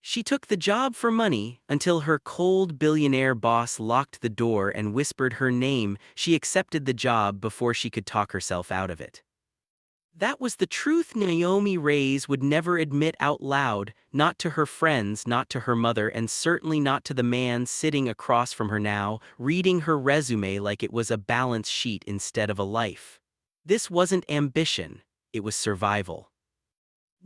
She took the job for money until her cold billionaire boss locked the door and whispered her name. She accepted the job before she could talk herself out of it. That was the truth Naomi Reyes would never admit out loud, not to her friends, not to her mother, and certainly not to the man sitting across from her now, reading her resume like it was a balance sheet instead of a life. This wasn't ambition, it was survival.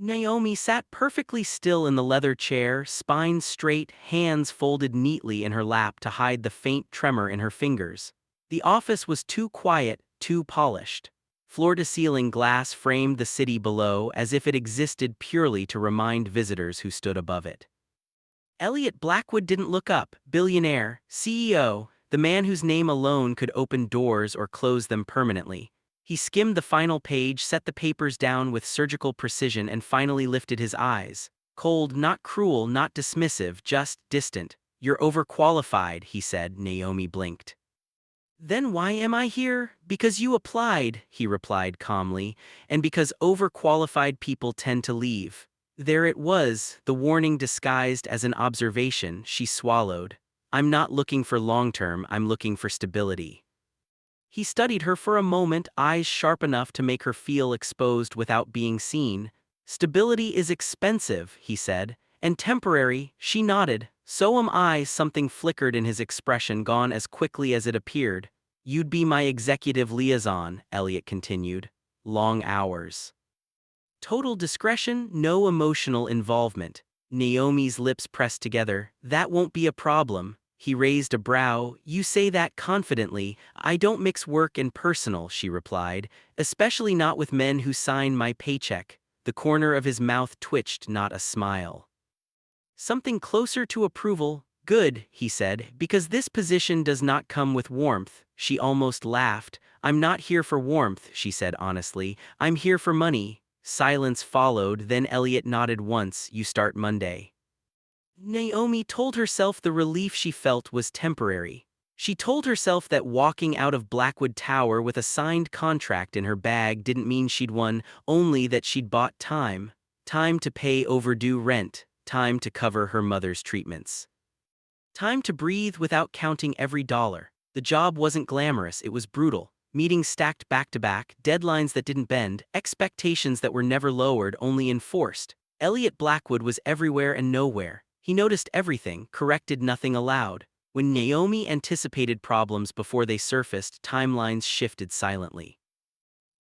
Naomi sat perfectly still in the leather chair, spine straight, hands folded neatly in her lap to hide the faint tremor in her fingers. The office was too quiet, too polished. Floor-to-ceiling glass framed the city below as if it existed purely to remind visitors who stood above it. Elliot Blackwood didn't look up. Billionaire, CEO, the man whose name alone could open doors or close them permanently. He skimmed the final page, set the papers down with surgical precision, and finally lifted his eyes. Cold, not cruel, not dismissive, just distant. "You're overqualified," he said. Naomi blinked. "Then why am I here?" "Because you applied," he replied calmly, "and because overqualified people tend to leave." There it was, the warning disguised as an observation. She swallowed. "I'm not looking for long-term, I'm looking for stability." He studied her for a moment, eyes sharp enough to make her feel exposed without being seen. "Stability is expensive," he said, "and temporary." She nodded. "So am I." Something flickered in his expression, gone as quickly as it appeared. "You'd be my executive liaison," Elliot continued. "Long hours. Total discretion, no emotional involvement." Naomi's lips pressed together. "That won't be a problem." He raised a brow. "You say that confidently." "I don't mix work and personal," she replied, "especially not with men who sign my paycheck." The corner of his mouth twitched, not a smile. "Something closer to approval." "Good," he said, "because this position does not come with warmth." She almost laughed. "I'm not here for warmth," she said honestly. "I'm here for money." Silence followed, then Elliot nodded once. "You start Monday." Naomi told herself the relief she felt was temporary. She told herself that walking out of Blackwood Tower with a signed contract in her bag didn't mean she'd won, only that she'd bought time. Time to pay overdue rent, time to cover her mother's treatments. Time to breathe without counting every dollar. The job wasn't glamorous, it was brutal. Meetings stacked back to back, deadlines that didn't bend, expectations that were never lowered, only enforced. Elliot Blackwood was everywhere and nowhere. He noticed everything, corrected nothing aloud. When Naomi anticipated problems before they surfaced, timelines shifted silently.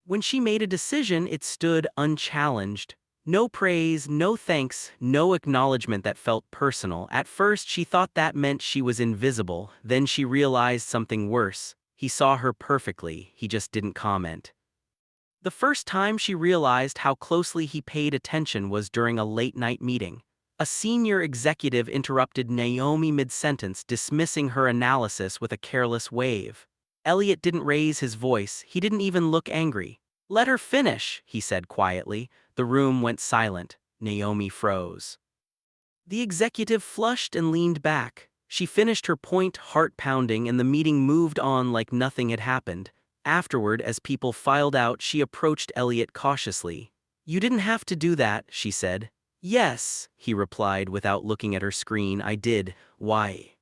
When she made a decision, it stood unchallenged. No praise, no thanks, no acknowledgement that felt personal. At first she thought that meant she was invisible, then she realized something worse. He saw her perfectly, he just didn't comment. The first time she realized how closely he paid attention was during a late-night meeting. A senior executive interrupted Naomi mid-sentence, dismissing her analysis with a careless wave. Elliot didn't raise his voice, he didn't even look angry. "Let her finish," he said quietly. The room went silent. Naomi froze. The executive flushed and leaned back. She finished her point, heart pounding, and the meeting moved on like nothing had happened. Afterward, as people filed out, she approached Elliot cautiously. "You didn't have to do that," she said. "Yes," he replied without looking at her screen. "I did." "Why?"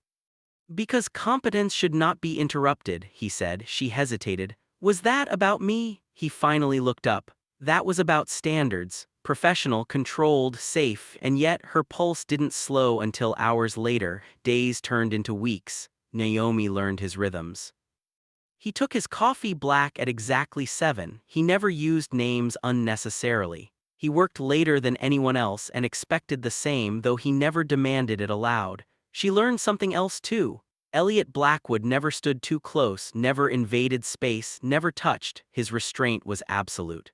"Because competence should not be interrupted," he said. She hesitated. "Was that about me?" He finally looked up. "That was about standards. Professional, controlled, safe," and yet her pulse didn't slow until hours later. Days turned into weeks. Naomi learned his rhythms. He took his coffee black at exactly 7. He never used names unnecessarily. He worked later than anyone else and expected the same, though he never demanded it aloud. She learned something else too. Elliot Blackwood never stood too close, never invaded space, never touched. His restraint was absolute.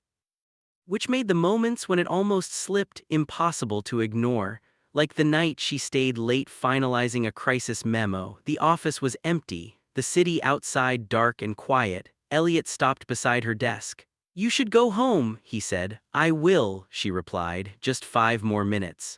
Which made the moments when it almost slipped impossible to ignore. Like the night she stayed late finalizing a crisis memo. The office was empty, the city outside dark and quiet. Elliot stopped beside her desk. "You should go home," he said. "I will," she replied, "just 5 more minutes."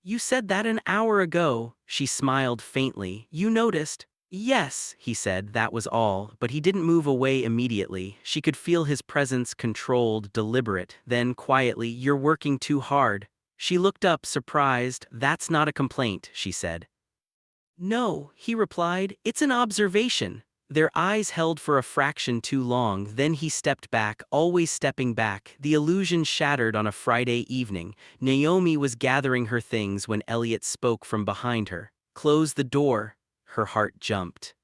"You said that an hour ago." She smiled faintly. "You noticed?" "Yes," he said, that was all, but he didn't move away immediately. She could feel his presence, controlled, deliberate. Then, quietly, "You're working too hard." She looked up, surprised. "That's not a complaint," she said. "No," he replied, "it's an observation." Their eyes held for a fraction too long, then he stepped back, always stepping back. The illusion shattered on a Friday evening. Naomi was gathering her things when Elliot spoke from behind her. "Close the door." Her heart jumped.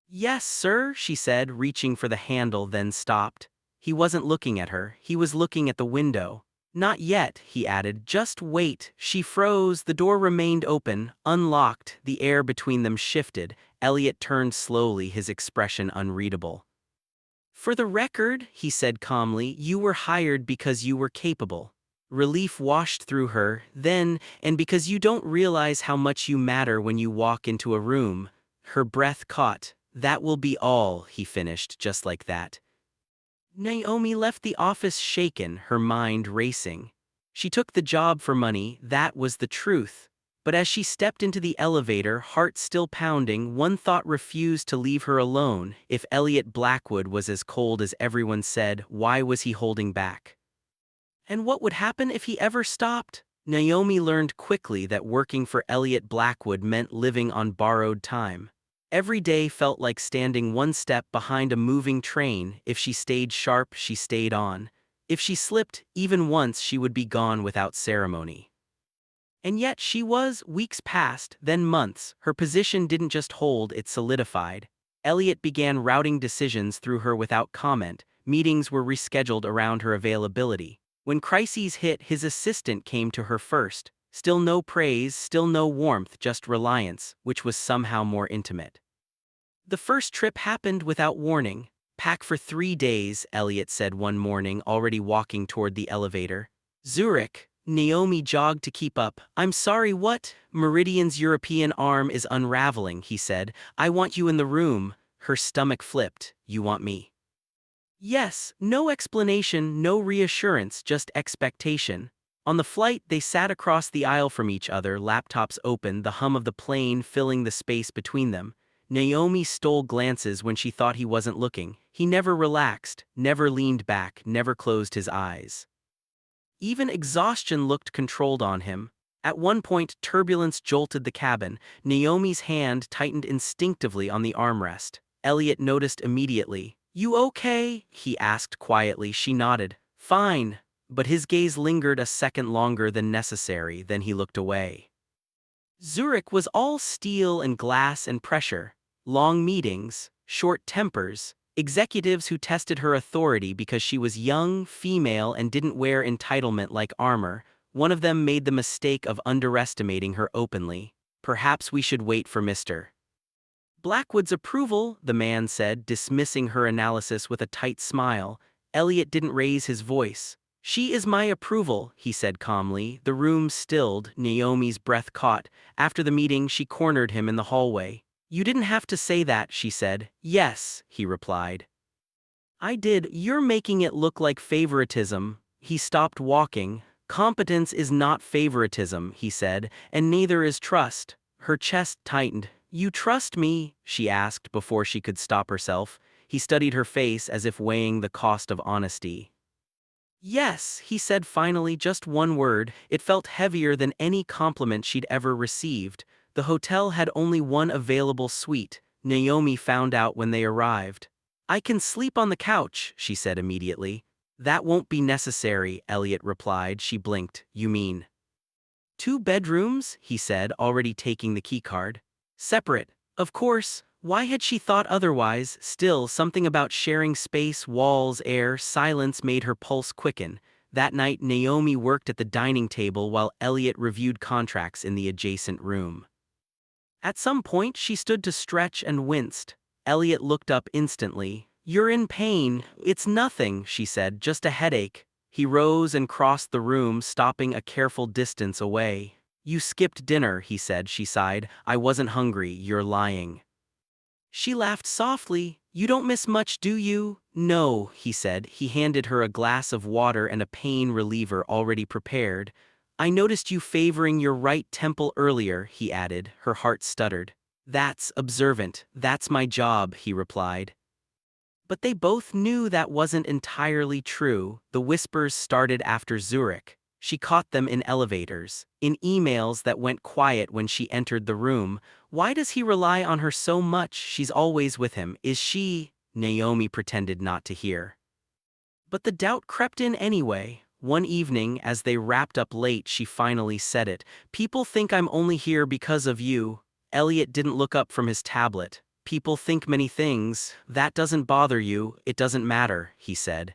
"Yes, sir," she said, reaching for the handle, then stopped. He wasn't looking at her, he was looking at the window. "Not yet," he added, "just wait." She froze, the door remained open, unlocked, the air between them shifted. Elliot turned slowly, his expression unreadable. "For the record," he said calmly, "you were hired because you were capable." Relief washed through her, then, "and because you don't realize how much you matter when you walk into a room." Her breath caught. "That will be all," he finished, just like that. Naomi left the office shaken, her mind racing. She took the job for money, that was the truth. But as she stepped into the elevator, heart still pounding, one thought refused to leave her alone. If Elliot Blackwood was as cold as everyone said, why was he holding back? And what would happen if he ever stopped? Naomi learned quickly that working for Elliot Blackwood meant living on borrowed time. Every day felt like standing one step behind a moving train. If she stayed sharp, she stayed on. If she slipped, even once, she would be gone without ceremony. And yet weeks passed, then months. Her position didn't just hold, it solidified. Elliot began routing decisions through her without comment. Meetings were rescheduled around her availability. When crises hit, his assistant came to her first. Still no praise, still no warmth, just reliance, which was somehow more intimate. The first trip happened without warning. "Pack for 3 days," Elliot said one morning, already walking toward the elevator. "Zurich." Naomi jogged to keep up. "I'm sorry, what?" "Meridian's European arm is unraveling," he said. "I want you in the room." Her stomach flipped. "You want me?" Yes, no explanation, no reassurance, just expectation. On the flight, they sat across the aisle from each other, laptops open, the hum of the plane filling the space between them. Naomi stole glances when she thought he wasn't looking. He never relaxed, never leaned back, never closed his eyes. Even exhaustion looked controlled on him. At one point, turbulence jolted the cabin. Naomi's hand tightened instinctively on the armrest. Elliot noticed immediately. "You okay?" he asked quietly. She nodded. "Fine." But his gaze lingered a second longer than necessary, then he looked away. Zurich was all steel and glass and pressure. Long meetings, short tempers, executives who tested her authority because she was young, female, and didn't wear entitlement like armor. One of them made the mistake of underestimating her openly. "Perhaps we should wait for Mr. Blackwood's approval," the man said, dismissing her analysis with a tight smile. Elliot didn't raise his voice. "She is my approval," he said calmly. The room stilled, Naomi's breath caught. After the meeting, she cornered him in the hallway. "You didn't have to say that," she said. "Yes," he replied. "I did. You're making it look like favoritism." He stopped walking. "Competence is not favoritism," he said, "and neither is trust." Her chest tightened. "You trust me?" she asked before she could stop herself. He studied her face as if weighing the cost of honesty. "Yes," he said finally, just one word. It felt heavier than any compliment she'd ever received. The hotel had only one available suite. Naomi found out when they arrived. "I can sleep on the couch," she said immediately. "That won't be necessary," Elliot replied. She blinked. "You mean 2 bedrooms?" he said, already taking the keycard. "Separate, of course." Why had she thought otherwise? Still, something about sharing space, walls, air, silence made her pulse quicken. That night, Naomi worked at the dining table while Elliot reviewed contracts in the adjacent room. At some point, she stood to stretch and winced. Elliot looked up instantly. "You're in pain." "It's nothing," she said, "just a headache." He rose and crossed the room, stopping a careful distance away. "You skipped dinner," he said. She sighed. "I wasn't hungry. You're lying." She laughed softly. "You don't miss much, do you?" "No," he said. He handed her a glass of water and a pain reliever already prepared. "I noticed you favoring your right temple earlier," he added. Her heart stuttered. "That's observant. That's my job," he replied. But they both knew that wasn't entirely true. The whispers started after Zurich. She caught them in elevators, in emails that went quiet when she entered the room. Why does he rely on her so much? She's always with him. Is she? Naomi pretended not to hear. But the doubt crept in anyway. One evening, as they wrapped up late, she finally said it. People think I'm only here because of you. Elliot didn't look up from his tablet. People think many things. That doesn't bother you. It doesn't matter, he said.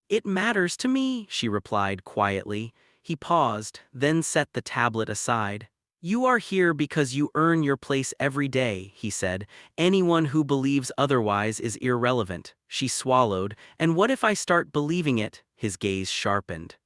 It matters to me, she replied quietly. He paused, then set the tablet aside. You are here because you earn your place every day, he said. Anyone who believes otherwise is irrelevant. She swallowed. And what if I start believing it? His gaze sharpened.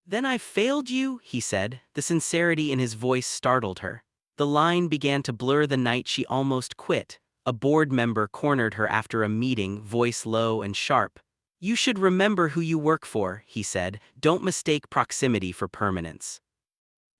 Then I've failed you, he said. The sincerity in his voice startled her. The line began to blur the night she almost quit. A board member cornered her after a meeting, voice low and sharp. You should remember who you work for, he said. Don't mistake proximity for permanence.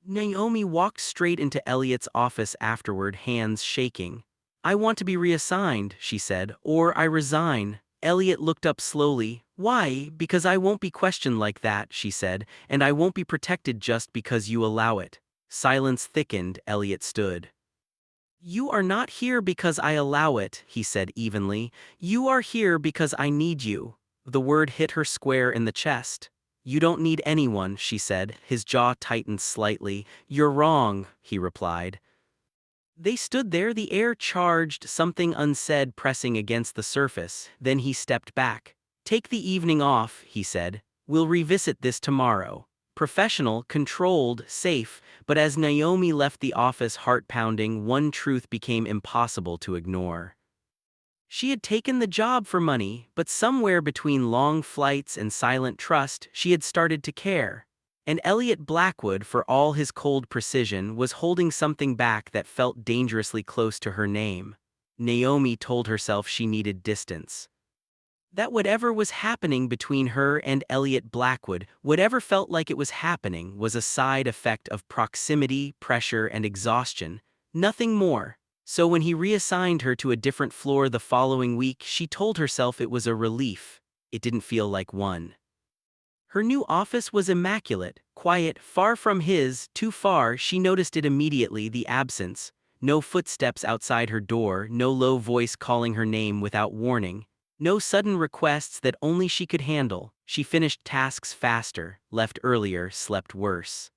Naomi walked straight into Elliot's office afterward, hands shaking. I want to be reassigned, she said, or I resign. Elliot looked up slowly. Why? Because I won't be questioned like that, she said, and I won't be protected just because you allow it. Silence thickened. Elliot stood. You are not here because I allow it, he said evenly. You are here because I need you. The word hit her square in the chest. You don't need anyone, she said. His jaw tightened slightly. You're wrong, he replied. They stood there, the air charged, something unsaid pressing against the surface. Then he stepped back. Take the evening off, he said. We'll revisit this tomorrow. Professional, controlled, safe, but as Naomi left the office, heart pounding, one truth became impossible to ignore. She had taken the job for money, but somewhere between long flights and silent trust, she had started to care. And Elliot Blackwood, for all his cold precision, was holding something back that felt dangerously close to her name. Naomi told herself she needed distance. That whatever was happening between her and Elliot Blackwood, whatever felt like it was happening, was a side effect of proximity, pressure, and exhaustion, nothing more. So when he reassigned her to a different floor the following week, she told herself it was a relief. It didn't feel like one. Her new office was immaculate, quiet, far from his, too far. She noticed it immediately, the absence. No footsteps outside her door, no low voice calling her name without warning. No sudden requests that only she could handle. She finished tasks faster, left earlier, slept worse.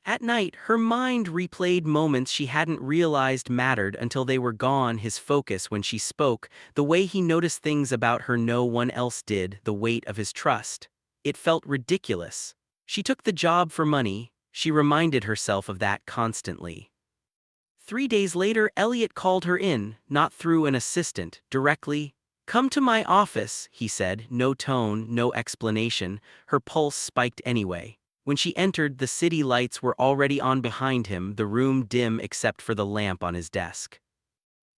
At night, her mind replayed moments she hadn't realized mattered until they were gone. His focus when she spoke, the way he noticed things about her no one else did, the weight of his trust. It felt ridiculous. She took the job for money. She reminded herself of that constantly. 3 days later, Elliot called her in, not through an assistant, directly. Come to my office, he said, no tone, no explanation. Her pulse spiked anyway. When she entered, the city lights were already on behind him, the room dim except for the lamp on his desk.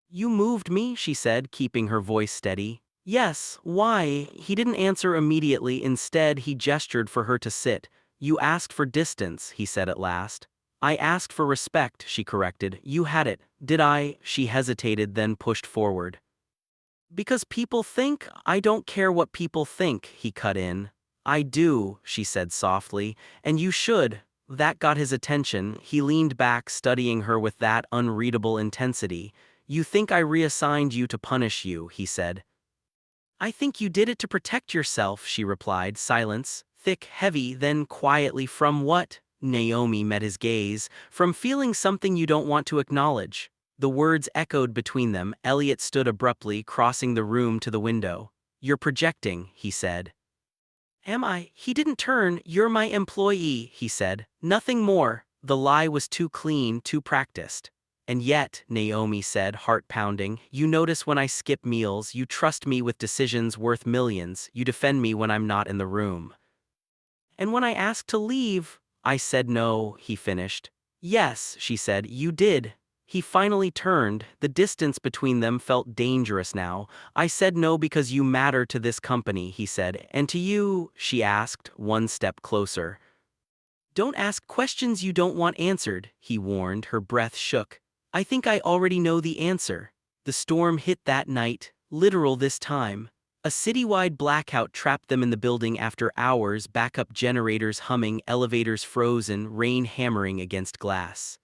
You moved me, she said, keeping her voice steady. Yes, why? He didn't answer immediately. Instead, he gestured for her to sit. You asked for distance, he said at last. I asked for respect, she corrected. You had it. Did I? She hesitated, then pushed forward. Because people think, I don't care what people think, he cut in. I do, she said softly, and you should. That got his attention. He leaned back, studying her with that unreadable intensity. You think I reassigned you to punish you, he said. I think you did it to protect yourself, she replied. Silence, thick, heavy, then quietly. From what? Naomi met his gaze. From feeling something you don't want to acknowledge. The words echoed between them. Elliot stood abruptly, crossing the room to the window. You're projecting, he said. Am I? He didn't turn. You're my employee, he said. Nothing more. The lie was too clean, too practiced. And yet, Naomi said, heart pounding, you notice when I skip meals, you trust me with decisions worth millions, you defend me when I'm not in the room. And when I asked to leave, I said no, he finished. Yes, she said, you did. He finally turned. The distance between them felt dangerous now. I said no because you matter to this company, he said. And to you, she asked, one step closer. Don't ask questions you don't want answered, he warned. Her breath shook. I think I already know the answer. The storm hit that night, literal this time. A citywide blackout trapped them in the building after hours, backup generators humming, elevators frozen, rain hammering against glass.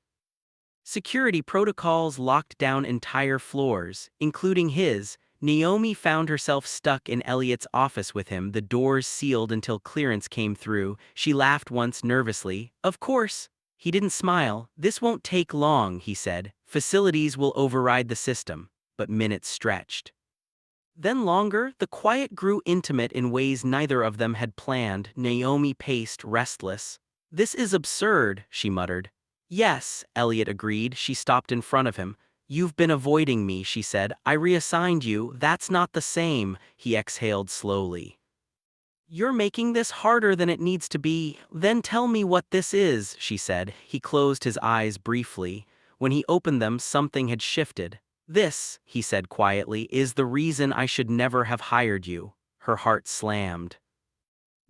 Security protocols locked down entire floors, including his. Naomi found herself stuck in Elliot's office with him, the doors sealed until clearance came through. She laughed once nervously. Of course. He didn't smile. This won't take long, he said. Facilities will override the system. But minutes stretched. Then longer, the quiet grew intimate in ways neither of them had planned. Naomi paced, restless. This is absurd, she muttered. Yes, Elliot agreed. She stopped in front of him. You've been avoiding me, she said. I reassigned you. That's not the same, he exhaled slowly. You're making this harder than it needs to be. Then tell me what this is, she said. He closed his eyes briefly. When he opened them, something had shifted. This, he said quietly, is the reason I should never have hired you. Her heart slammed.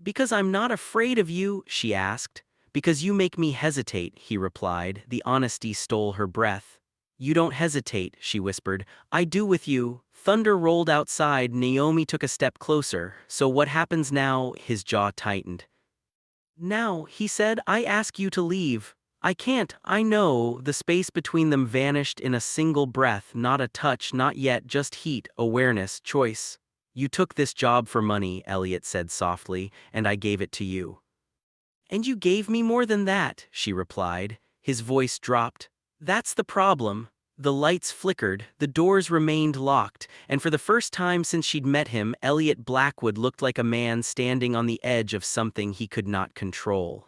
Because I'm not afraid of you, she asked. Because you make me hesitate, he replied. The honesty stole her breath. You don't hesitate, she whispered. I do with you. Thunder rolled outside. Naomi took a step closer. So what happens now? His jaw tightened. Now, he said, I ask you to leave. I can't, I know. The space between them vanished in a single breath, not a touch, not yet, just heat, awareness, choice. You took this job for money, Elliot said softly, and I gave it to you. And you gave me more than that, she replied. His voice dropped. That's the problem. The lights flickered, the doors remained locked, and for the first time since she'd met him, Elliot Blackwood looked like a man standing on the edge of something he could not control.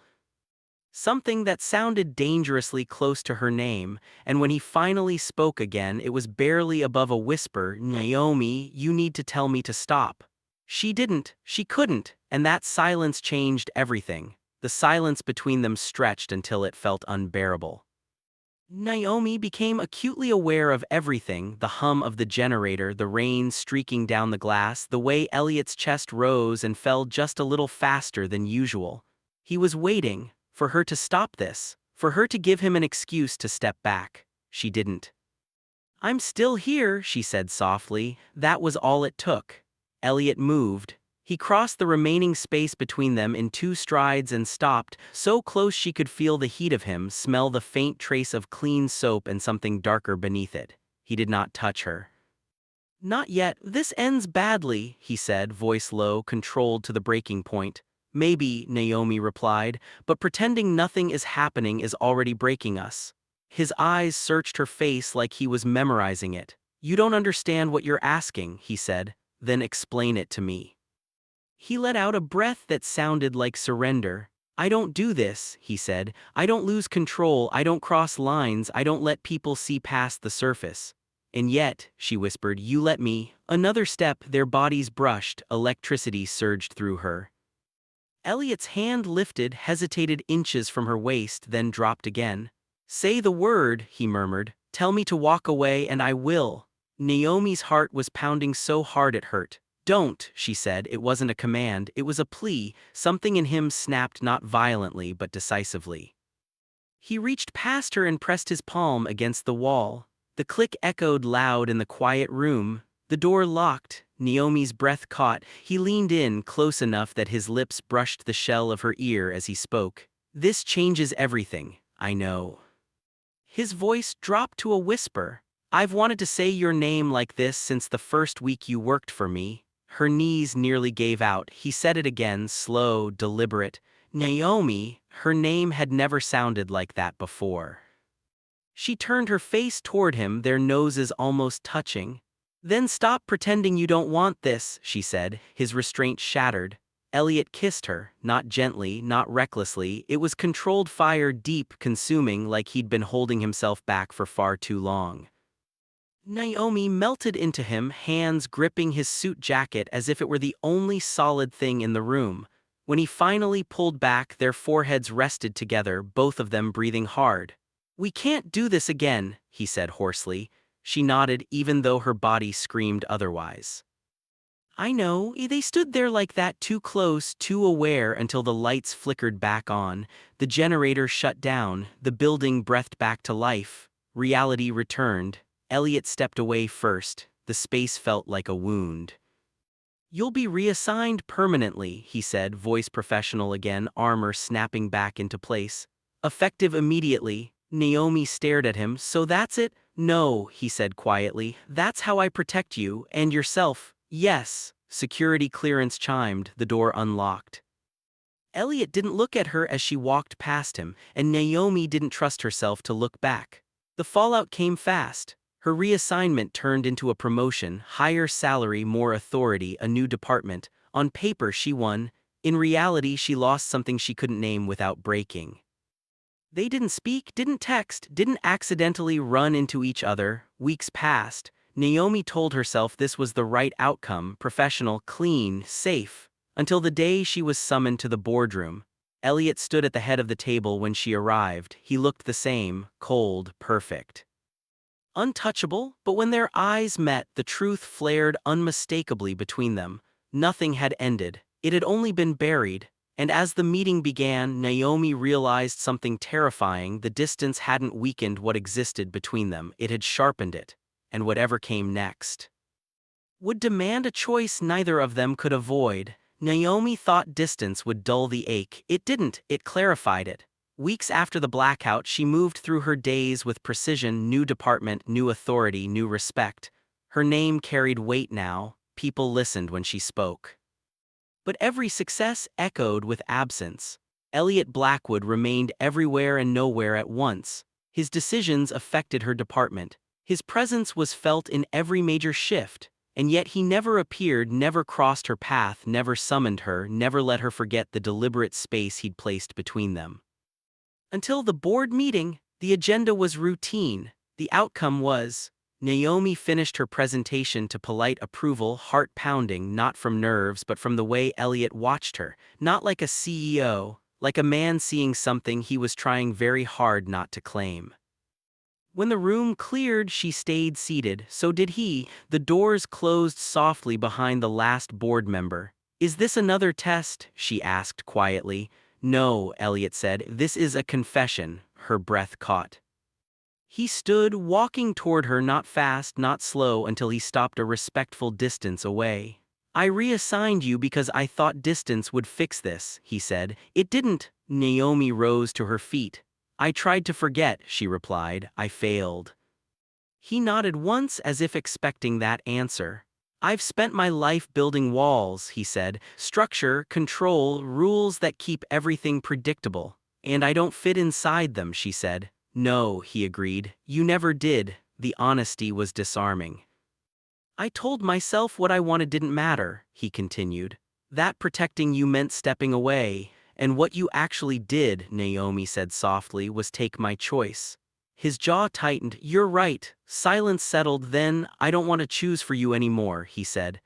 Something that sounded dangerously close to her name, and when he finally spoke again, it was barely above a whisper. Naomi, you need to tell me to stop. She didn't, she couldn't, and that silence changed everything. The silence between them stretched until it felt unbearable. Naomi became acutely aware of everything, the hum of the generator, the rain streaking down the glass, the way Elliot's chest rose and fell just a little faster than usual. He was waiting for her to stop this, for her to give him an excuse to step back. She didn't. I'm still here, she said softly. That was all it took. Elliot moved. He crossed the remaining space between them in 2 strides and stopped, so close she could feel the heat of him, smell the faint trace of clean soap and something darker beneath it. He did not touch her. Not yet. This ends badly, he said, voice low, controlled to the breaking point. Maybe, Naomi replied, but pretending nothing is happening is already breaking us. His eyes searched her face like he was memorizing it. You don't understand what you're asking, he said. Then explain it to me. He let out a breath that sounded like surrender. I don't do this, he said. I don't lose control, I don't cross lines, I don't let people see past the surface. And yet, she whispered, you let me. Another step, their bodies brushed, electricity surged through her. Elliot's hand lifted, hesitated inches from her waist, then dropped again. Say the word, he murmured. Tell me to walk away and I will. Naomi's heart was pounding so hard it hurt. Don't, she said. It wasn't a command, it was a plea. Something in him snapped not violently but decisively. He reached past her and pressed his palm against the wall. The click echoed loud in the quiet room. The door locked. Naomi's breath caught. He leaned in close enough that his lips brushed the shell of her ear as he spoke. This changes everything, I know. His voice dropped to a whisper. I've wanted to say your name like this since the first week you worked for me. Her knees nearly gave out. He said it again, slow, deliberate. Naomi, her name had never sounded like that before. She turned her face toward him, their noses almost touching. Then stop pretending you don't want this, she said, his restraint shattered. Elliot kissed her, not gently, not recklessly. It was controlled fire, deep, consuming, like he'd been holding himself back for far too long. Naomi melted into him, hands gripping his suit jacket as if it were the only solid thing in the room. When he finally pulled back, their foreheads rested together, both of them breathing hard. We can't do this again, he said hoarsely. She nodded, even though her body screamed otherwise. I know. They stood there like that, too close, too aware, until the lights flickered back on. The generator shut down. The building breathed back to life. Reality returned. Elliot stepped away first. The space felt like a wound. You'll be reassigned permanently, he said, voice professional again, armor snapping back into place. Effective immediately. Naomi stared at him. So that's it? No, he said quietly. That's how I protect you, and yourself. Yes. Security clearance chimed, the door unlocked. Elliot didn't look at her as she walked past him, and Naomi didn't trust herself to look back. The fallout came fast. Her reassignment turned into a promotion, higher salary, more authority, a new department. On paper, she won. In reality, she lost something she couldn't name without breaking. They didn't speak, didn't text, didn't accidentally run into each other. Weeks passed. Naomi told herself this was the right outcome, professional, clean, safe. Until the day she was summoned to the boardroom. Elliot stood at the head of the table when she arrived. He looked the same, cold, perfect. Untouchable, but when their eyes met, the truth flared unmistakably between them. Nothing had ended. It had only been buried. And as the meeting began, Naomi realized something terrifying. The distance hadn't weakened what existed between them, it had sharpened it. And whatever came next would demand a choice neither of them could avoid. Naomi thought distance would dull the ache. It didn't, it clarified it. Weeks after the blackout, she moved through her days with precision, new department, new authority, new respect. Her name carried weight now, people listened when she spoke. But every success echoed with absence. Elliot Blackwood remained everywhere and nowhere at once. His decisions affected her department. His presence was felt in every major shift. And yet he never appeared, never crossed her path, never summoned her, never let her forget the deliberate space he'd placed between them. Until the board meeting, the agenda was routine. The outcome was, Naomi finished her presentation to polite approval, heart pounding, not from nerves but from the way Elliot watched her, not like a CEO, like a man seeing something he was trying very hard not to claim. When the room cleared, she stayed seated, so did he. The doors closed softly behind the last board member. Is this another test? She asked quietly. No, Elliot said, this is a confession. Her breath caught. He stood, walking toward her, not fast, not slow, until he stopped a respectful distance away. I reassigned you because I thought distance would fix this, he said. It didn't. Naomi rose to her feet. I tried to forget, she replied. I failed. He nodded once as if expecting that answer. I've spent my life building walls, he said. Structure, control, rules that keep everything predictable. And I don't fit inside them, she said. No, he agreed. You never did. The honesty was disarming. I told myself what I wanted didn't matter, he continued. That protecting you meant stepping away. And what you actually did, Naomi said softly, was take my choice. His jaw tightened. You're right. Silence settled. Then, I don't want to choose for you anymore, he said.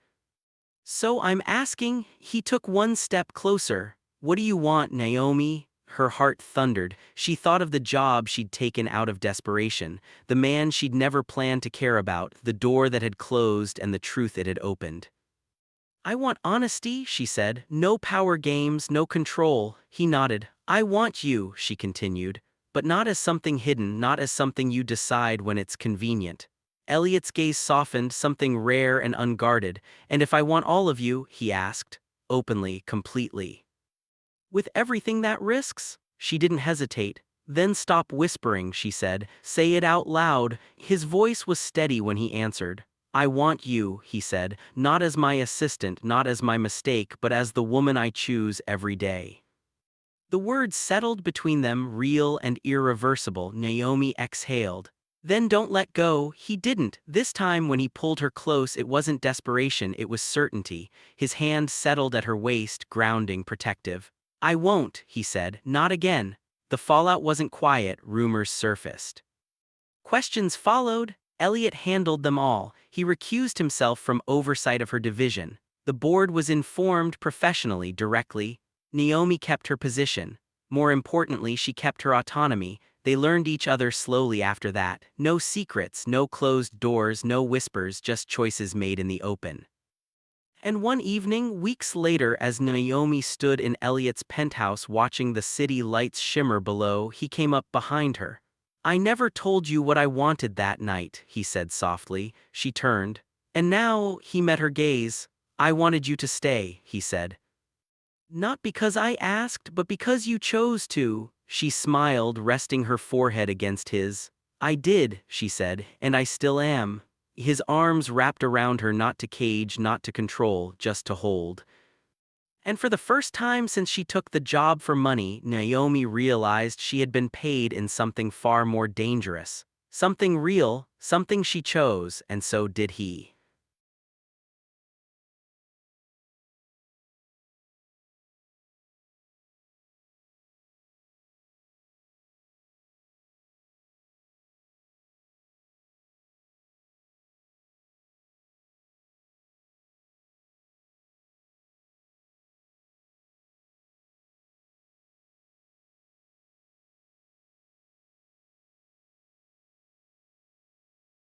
So I'm asking. He took one step closer. What do you want, Naomi? Her heart thundered. She thought of the job she'd taken out of desperation, the man she'd never planned to care about, the door that had closed and the truth it had opened. I want honesty, she said. No power games, no control. He nodded. I want you, she continued. But not as something hidden, not as something you decide when it's convenient. Elliot's gaze softened, something rare and unguarded. And if I want all of you, he asked, openly, completely. With everything that risks? She didn't hesitate. Then stop whispering, she said. Say it out loud. His voice was steady when he answered. I want you, he said, not as my assistant, not as my mistake, but as the woman I choose every day. The words settled between them, real and irreversible. Naomi exhaled. Then don't let go. He didn't. This time when he pulled her close, it wasn't desperation, it was certainty. His hand settled at her waist, grounding, protective. I won't, he said, not again. The fallout wasn't quiet, rumors surfaced. Questions followed. Elliot handled them all. He recused himself from oversight of her division. The board was informed professionally, directly. Naomi kept her position. More importantly, she kept her autonomy. They learned each other slowly after that. No secrets, no closed doors, no whispers, just choices made in the open. And one evening, weeks later, as Naomi stood in Elliot's penthouse watching the city lights shimmer below, he came up behind her. I never told you what I wanted that night, he said softly. She turned. And now, he met her gaze. I wanted you to stay, he said. Not because I asked, but because you chose to, she smiled, resting her forehead against his. I did, she said, and I still am. His arms wrapped around her, not to cage, not to control, just to hold. And for the first time since she took the job for money, Naomi realized she had been paid in something far more dangerous. Something real, something she chose, and so did he.